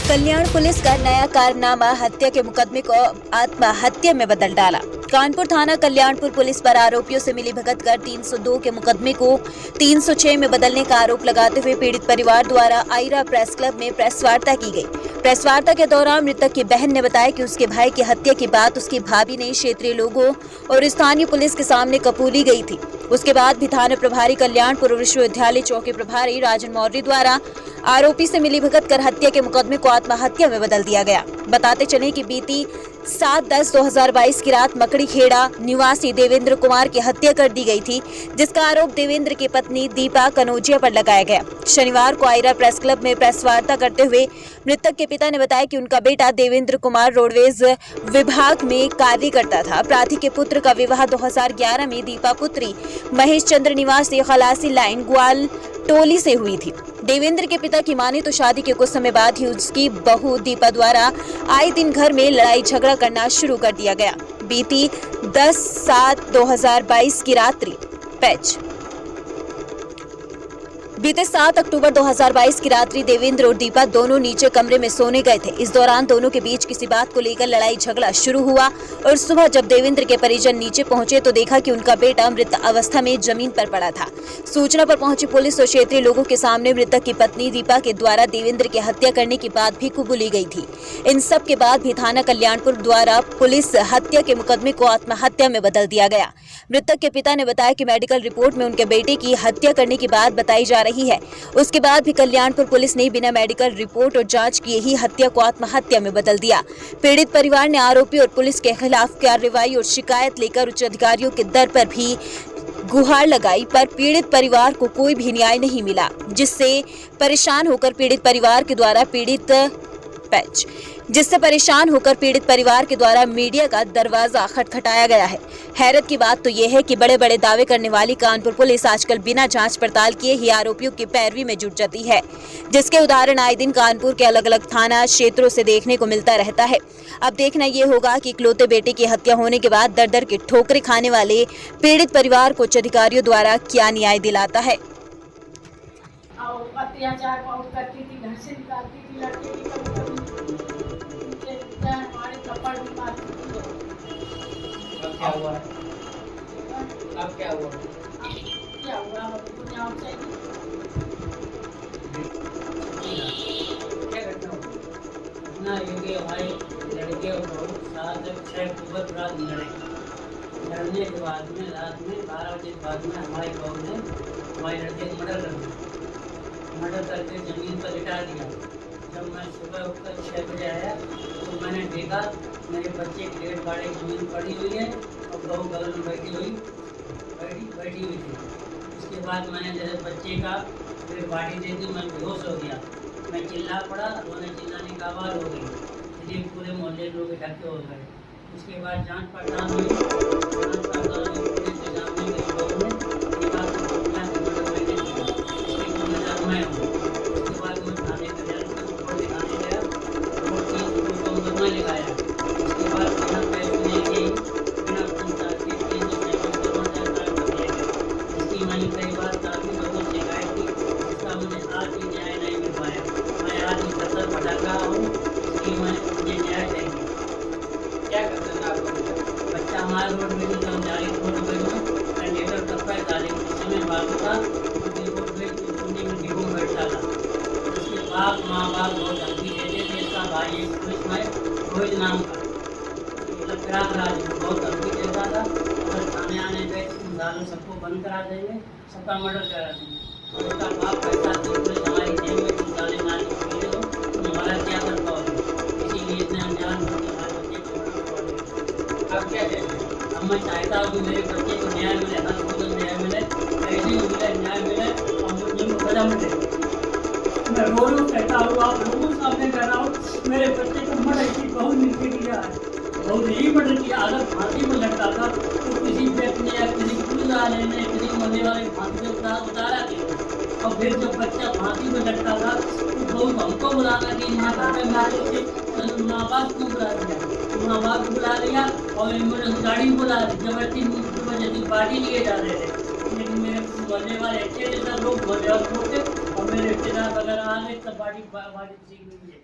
कल्याण police का नया कारनामा हत्या के मुकदमे को आत्महत्या में बदल डाला। कानपुर थाना कल्याणपुर पुलिस पर आरोपियों से मिलीभगत कर 302 के मुकदमे को 306 में बदलने का आरोप लगाते हुए पीड़ित परिवार द्वारा आयरा प्रेस क्लब में प्रेस वार्ता की गई। प्रेस वार्ता के दौरान मृतक की बहन ने बताया कि उसके भाई की हत्या की बात उसकी भाभी ने क्षेत्रीय लोगों और स्थानीय पुलिस के सामने कबूली गई थी। उसके बाद भी थाना प्रभारी कल्याणपुर विश्वविद्यालय चौकी प्रभारी राजन मौर्य द्वारा आरोपी से मिलीभगत कर हत्या के मुकदमे को आत्महत्या में बदल दिया गया। बताते चले कि बीती 7/10/2022 की रात मकड़ी खेड़ा निवासी देवेंद्र कुमार की हत्या कर दी गई थी, जिसका आरोप देवेंद्र की पत्नी दीपा कनौजिया पर लगाया गया। शनिवार को आयरा प्रेस क्लब में प्रेस वार्ता करते हुए मृतक के पिता ने बताया कि उनका बेटा देवेंद्र कुमार रोडवेज विभाग में कार्य करता था। प्रार्थी के पुत्र का विवाह 2011 में दीपा पुत्री महेश चंद्र निवासी खलासी लाइन ग्वाल टोली से हुई थी। देवेंद्र के पिता की माने तो शादी के कुछ समय बाद ही उसकी बहू दीपा द्वारा आए दिन घर में लड़ाई झगड़ा करना शुरू कर दिया गया। बीती 10/7/2022 की रात्रि बीते 7 अक्टूबर 2022 की रात्रि देवेंद्र और दीपा दोनों नीचे कमरे में सोने गए थे। इस दौरान दोनों के बीच किसी बात को लेकर लड़ाई झगड़ा शुरू हुआ और सुबह जब देवेंद्र के परिजन नीचे पहुंचे तो देखा कि उनका बेटा मृत अवस्था में जमीन पर पड़ा था। सूचना पर पहुंची पुलिस और क्षेत्रीय लोगों के सामने मृतक की पत्नी दीपा के द्वारा देवेंद्र की हत्या करने की बात भी कबूली गई थी। इन सब के बाद भी थाना कल्याणपुर द्वारा पुलिस हत्या के मुकदमे को आत्महत्या में बदल दिया गया। मृतक के पिता ने बताया कि मेडिकल रिपोर्ट में उनके बेटे की हत्या करने की बात बताई जा रही है। उसके बाद भी कल्याणपुर पुलिस ने बिना मेडिकल रिपोर्ट और जांच किए ही हत्या को आत्महत्या में बदल दिया। पीड़ित परिवार ने आरोपी और पुलिस के खिलाफ कार्रवाई और शिकायत लेकर उच्च अधिकारियों के दर पर भी गुहार लगाई, पर पीड़ित परिवार को कोई भी न्याय नहीं मिला, जिससे परेशान होकर पीड़ित परिवार के द्वारा मीडिया का दरवाजा खटखटाया गया है। हैरत की बात तो यह है कि बड़े बड़े दावे करने वाली कानपुर पुलिस आजकल बिना जांच पड़ताल किए ही आरोपियों की पैरवी में जुट जाती है, जिसके उदाहरण आए दिन कानपुर के अलग अलग थाना क्षेत्रों से देखने को मिलता रहता है। अब देखना ये होगा कि इकलौते बेटे की हत्या होने के बाद दर दर की ठोकरें खाने वाले पीड़ित परिवार को उच्च अधिकारियों द्वारा क्या न्याय दिलाता है। अत्याचार बहुत करती थी, घर से निकालती थी, लड़के की हमारे थप्पड़ भी मारती थी। क्या हुआ? अब क्या हुआ? क्या हुआ? हमको न्याय चाहिए। क्या घटना हुई? घटना ये कि हमारे लड़के और बहू 7 अक्टूबर रात लड़ने के बाद में रात में 12 बजे के बाद में हमारे बहू ने हमारे लड़के को मर्डर करके जमीन पर लिटा दिया। जब मैं सुबह उठकर 6 बजे आया तो मैंने देखा मेरे बच्चे की डेड बॉडी जमीन पड़ी हुई है और बहू बगल में बैठी हुई थी। उसके बाद मैंने जैसे बच्चे का डेड बॉडी देखी, मैं बेहोश हो गया। मैं चिल्ला पड़ा, रोने चिल्लाने की आवाज़ हो गई, इसलिए पूरे मोहल्ले लोग इकट्ठे हो गए। उसके बाद जांच पड़ताल हुई, पुलिस के सामने मेरी बहू ने ये बात को बोला कि मैंने किया, इसकी जिम्मेदार मैं हूँ। उसके बाद मैं थाने का रिपोर्ट दिखाने गया, रिपोर्ट की तो मुकदमा लिखाया। उसके बाद बिना फैसले के बिना पूछताछ के 307 कर दिया गया। इसकी मैंने कई बार काफ़ी लोगों से शिकायत की, इसका मुझे आज भी न्याय नहीं मिल पाया। मैं आज भी सत्तर भटक रहा हूँ, इसलिए मुझे न्याय चाहिए। क्या करते हैं आप? बच्चा हमारे रोड में जो जारी रोड में कंडक्टर टप्पा डाले, उसमें बाबू का रोड में चुनी में डिब्बों में बैठा था। उसके बाप माँ बाप बहुत धमकी देते थे। इसका भाई एक पुलिस में रोहित नाम का प्रयागराज बहुत धमकी देता था, अगर थाने आने पे दारू सबको बंद करा देंगे, सबका मर्डर करा देंगे। और उसका बाप कहता था पुलिस हमारी जेब में तुम डाले मार के पी लो, तुम हमारा क्या कर पाओगे? इसीलिए इतने अनजान होते हमारे बच्चे को मर्डर कर देंगे। अब क्या कहते हैं? अब मैं चाहता हूँ कि मेरे बच्चे को न्याय मिले, हर भोजन न्याय मिले, ऐसे ही मिले, न्याय मिले और मुझे सजा मिले। मैं रो रो कहता हूँ, आप लोगों के सामने कह रहा हूँ, मेरे बच्चे को मर्डर की बहुत नीचे किया है, बहुत ही मर्डर किया। अगर फांसी में लगता था तो किसी व्यक्ति ने या किसी पुलिस वाले ने किसी मरने वाले फांसी से उतारा थे। और फिर जब बच्चा फांसी में लगता था तो बहुत हमको बुलाना कि माँ बाप को बुला दिया, माँ बाप को बुला लिया और एम्बुलेंस गाड़ी बुला दी, जबरदस्ती पार्टी लिए जा रहे थे। लेकिन मेरे मोहल्ले वाले अच्छे थे, सब लोग बहुत और मेरे रिश्तेदार वगैरह आ गए, सब बाड़ी सीख हुई है।